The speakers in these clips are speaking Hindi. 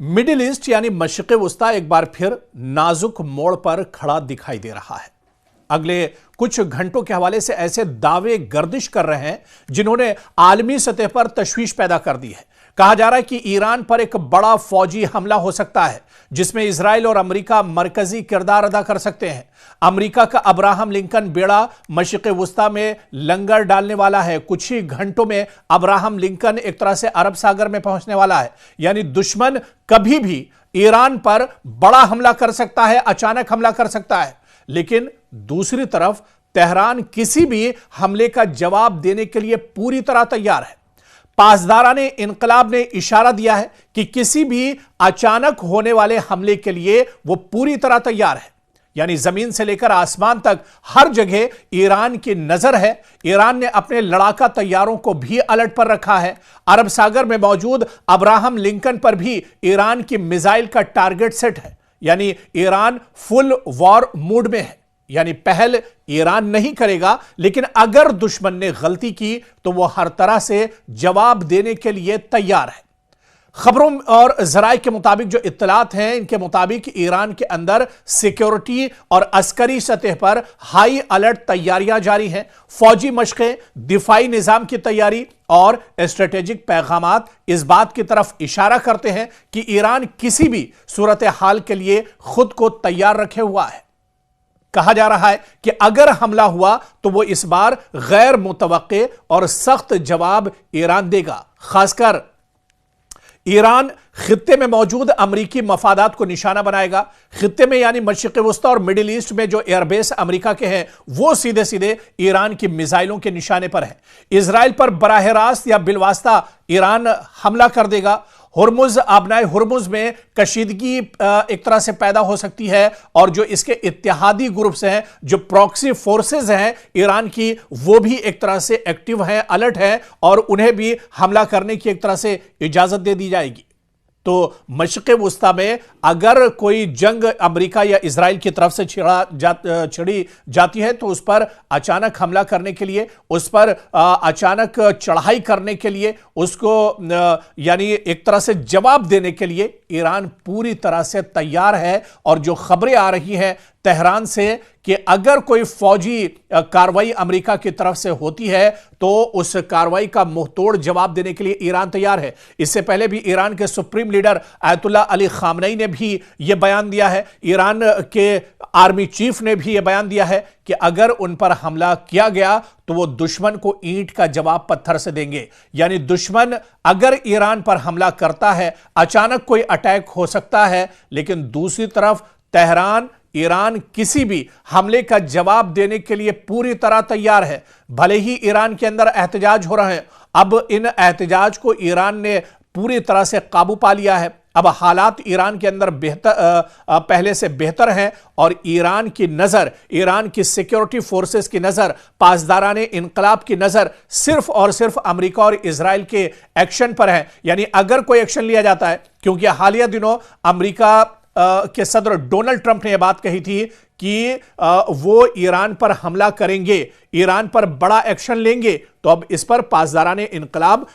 मिडिल ईस्ट यानी मशरिक़ वस्ता एक बार फिर नाजुक मोड़ पर खड़ा दिखाई दे रहा है। अगले कुछ घंटों के हवाले से ऐसे दावे गर्दिश कर रहे हैं जिन्होंने आलमी सतह पर तशवीश पैदा कर दी है। कहा जा रहा है कि ईरान पर एक बड़ा फौजी हमला हो सकता है जिसमें इजराइल और अमेरिका मरकजी किरदार अदा कर सकते हैं। अमेरिका का अब्राहम लिंकन बेड़ा मशरिक़ वस्ता में लंगर डालने वाला है। कुछ ही घंटों में अब्राहम लिंकन एक तरह से अरब सागर में पहुंचने वाला है। यानी दुश्मन कभी भी ईरान पर बड़ा हमला कर सकता है, अचानक हमला कर सकता है। लेकिन दूसरी तरफ तेहरान किसी भी हमले का जवाब देने के लिए पूरी तरह तैयार है। पासदाराने इनकलाब ने इशारा दिया है कि किसी भी अचानक होने वाले हमले के लिए वो पूरी तरह तैयार है। यानी जमीन से लेकर आसमान तक हर जगह ईरान की नजर है। ईरान ने अपने लड़ाका तैयारों को भी अलर्ट पर रखा है। अरब सागर में मौजूद अब्राहम लिंकन पर भी ईरान की मिसाइल का टारगेट सेट है। यानी ईरान फुल वॉर मूड में है। यानी पहल ईरान नहीं करेगा, लेकिन अगर दुश्मन ने गलती की तो वह हर तरह से जवाब देने के लिए तैयार है। खबरों और जराए के मुताबिक जो इत्तलात हैं, इनके मुताबिक ईरान के अंदर सिक्योरिटी और अस्करी सतह पर हाई अलर्ट तैयारियां जारी हैं। फौजी मशक़ें, दिफाई निजाम की तैयारी और स्ट्रेटेजिक पैगामात इस बात की तरफ इशारा करते हैं कि ईरान किसी भी सूरत हाल के लिए खुद को तैयार रखे हुआ है। कहा जा रहा है कि अगर हमला हुआ तो वो इस बार गैर मुतवक्के और सख्त जवाब ईरान देगा। खासकर ईरान खित्ते में मौजूद अमरीकी मफादात को निशाना बनाएगा। खित्ते में यानी मशरिक़ वस्ता और मिडिल ईस्ट में जो एयरबेस अमेरिका के हैं वो सीधे सीधे ईरान की मिसाइलों के निशाने पर है। इजराइल पर बराह रास्त या बिलवास्ता ईरान हमला कर देगा। हुर्मुज, आबनाए हुर्मुज में कशीदगी एक तरह से पैदा हो सकती है और जो इसके इत्तेहादी ग्रुप्स हैं, जो प्रॉक्सी फोर्सेस हैं ईरान की, वो भी एक तरह से एक्टिव हैं, अलर्ट हैं और उन्हें भी हमला करने की एक तरह से इजाजत दे दी जाएगी। तो मशरिक़ वस्ता में अगर कोई जंग अमेरिका या इजराइल की तरफ से छिड़ी जाती है तो उस पर अचानक हमला करने के लिए, उस पर अचानक चढ़ाई करने के लिए, उसको यानी एक तरह से जवाब देने के लिए ईरान पूरी तरह से तैयार है। और जो खबरें आ रही हैं तेहरान से कि अगर कोई फौजी कार्रवाई अमेरिका की तरफ से होती है तो उस कार्रवाई का मुंहतोड़ जवाब देने के लिए ईरान तैयार है। इससे पहले भी ईरान के supreme leader Ayatollah Ali Khamenei ने भी यह बयान दिया है। ईरान के आर्मी चीफ ने भी यह बयान दिया है कि अगर उन पर हमला किया गया तो वो दुश्मन को ईंट का जवाब पत्थर से देंगे। यानी दुश्मन अगर ईरान पर हमला करता है, अचानक कोई अटैक हो सकता है, लेकिन दूसरी तरफ तेहरान, ईरान किसी भी हमले का जवाब देने के लिए पूरी तरह तैयार है। भले ही ईरान के अंदर एहतजाज हो रहे हैं, अब इन एहतजाज को ईरान ने पूरी तरह से काबू पा लिया है। अब हालात ईरान के अंदर पहले से बेहतर हैं और ईरान की नजर, ईरान की सिक्योरिटी फोर्सेस की नजर, पासदाराने इनकलाब की नजर सिर्फ और सिर्फ अमेरिका और इजराइल के एक्शन पर है। यानी अगर कोई एक्शन लिया जाता है, क्योंकि हालिया दिनों अमेरिका के सदर डोनाल्ड ट्रंप ने यह बात कही थी कि वो ईरान पर हमला करेंगे, ईरान पर बड़ा एक्शन लेंगे, तो अब इस पर पासदाराने इनकलाब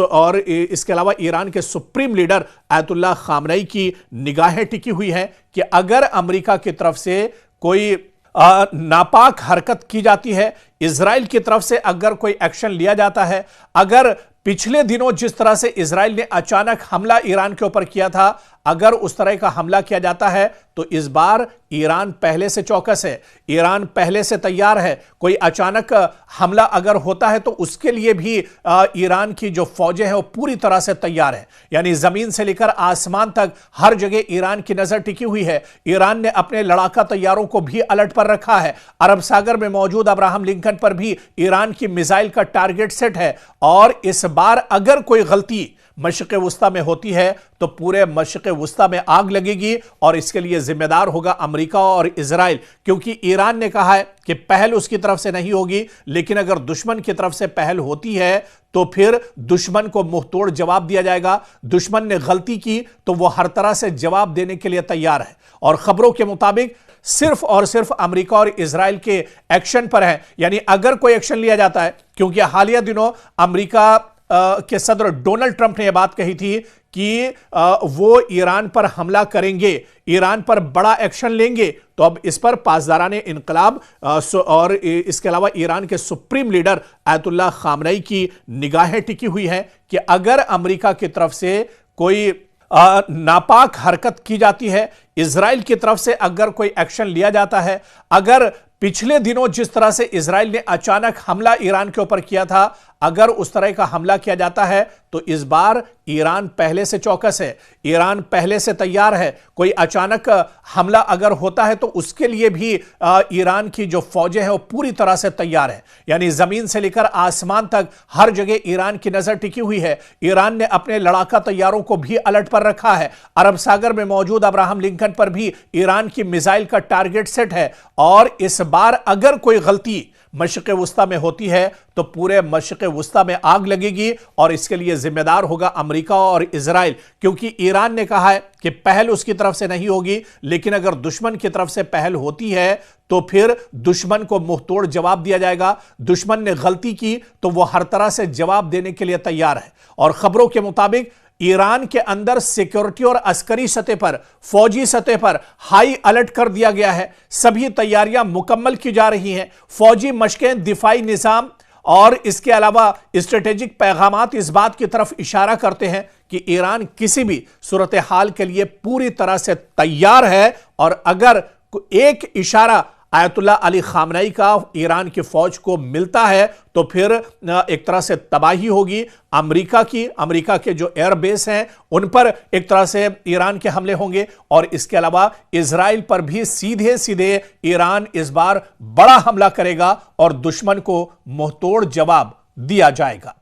और इसके अलावा ईरान के सुप्रीम लीडर आयतुल्लाह खामनेई की निगाहें टिकी हुई हैं कि अगर अमेरिका की तरफ से कोई नापाक हरकत की जाती है, इजराइल की तरफ से अगर कोई एक्शन लिया जाता है, अगर पिछले दिनों जिस तरह से इजराइल ने अचानक हमला ईरान के ऊपर किया था, अगर उस तरह का हमला किया जाता है तो इस बार ईरान पहले से चौकस है, ईरान पहले से तैयार है। कोई अचानक हमला अगर होता है तो उसके लिए भी ईरान की जो फौजें हैं वो पूरी तरह से तैयार है। यानी जमीन से लेकर आसमान तक हर जगह ईरान की नजर टिकी हुई है। ईरान ने अपने लड़ाका तैयारों को भी अलर्ट पर रखा है। अरब सागर में मौजूद अब्राहम लिंकन पर भी ईरान की मिसाइल का टारगेट सेट है और इस बार अगर कोई गलती मशरिक़ वस्ता में होती है तो पूरे मशरिक़ वस्ता में आग लगेगी और इसके लिए जिम्मेदार होगा अमेरिका और इजराइल, क्योंकि ईरान ने कहा है कि पहल उसकी तरफ से नहीं होगी, लेकिन अगर दुश्मन की तरफ से पहल होती है तो फिर दुश्मन को मुंहतोड़ जवाब दिया जाएगा। दुश्मन ने गलती की तो वह हर तरह से जवाब देने के लिए तैयार है और खबरों के मुताबिक सिर्फ और सिर्फ अमेरिका और इजराइल के एक्शन पर है। यानी अगर कोई एक्शन लिया जाता है, क्योंकि हालिया दिनों अमेरिका के सदर डोनाल्ड ट्रंप ने यह बात कही थी कि वो ईरान पर हमला करेंगे, ईरान पर बड़ा एक्शन लेंगे, तो अब इस पर पासदाराने इंकलाब और इसके अलावा ईरान के सुप्रीम लीडर आयतुल्लाह खामनई की निगाहें टिकी हुई हैं कि अगर अमेरिका की तरफ से कोई नापाक हरकत की जाती है, इजराइल की तरफ से अगर कोई एक्शन लिया जाता है, अगर पिछले दिनों जिस तरह से इजराइल ने अचानक हमला ईरान के ऊपर किया था, अगर उस तरह का हमला किया जाता है तो इस बार ईरान पहले से चौकस है, ईरान पहले से तैयार है। कोई अचानक हमला अगर होता है तो उसके लिए भी ईरान की जो फौजें हैं वो पूरी तरह से तैयार है। यानी जमीन से लेकर आसमान तक हर जगह ईरान की नजर टिकी हुई है। ईरान ने अपने लड़ाका तैयारों को भी अलर्ट पर रखा है। अरब सागर में मौजूद अब्राहम लिंकन पर भी ईरान की मिसाइल का टारगेट सेट है। और इस बार अगर कोई गलती मशरिक़ वुस्ता में होती है तो पूरे मशरिक़ वुस्ता में आग लगेगी और इसके लिए जिम्मेदार होगा अमेरिका और इजराइल, क्योंकि ईरान ने कहा है कि पहल उसकी तरफ से नहीं होगी, लेकिन अगर दुश्मन की तरफ से पहल होती है तो फिर दुश्मन को मुंहतोड़ जवाब दिया जाएगा। दुश्मन ने गलती की तो वह हर तरह से जवाब देने के लिए तैयार है। और खबरों के मुताबिक ईरान के अंदर सिक्योरिटी और अस्करी सतह पर, फौजी सतह पर हाई अलर्ट कर दिया गया है। सभी तैयारियां मुकम्मल की जा रही हैं। फौजी मशकें, दिफाई निजाम और इसके अलावा स्ट्रेटेजिक पैगामात इस बात की तरफ इशारा करते हैं कि ईरान किसी भी सूरत हाल के लिए पूरी तरह से तैयार है। और अगर एक इशारा आयतुल्लाह अली खामनई का ईरान की फौज को मिलता है तो फिर एक तरह से तबाही होगी। अमेरिका के जो एयरबेस हैं उन पर एक तरह से ईरान के हमले होंगे और इसके अलावा इजराइल पर भी सीधे सीधे ईरान इस बार बड़ा हमला करेगा और दुश्मन को मुंहतोड़ जवाब दिया जाएगा।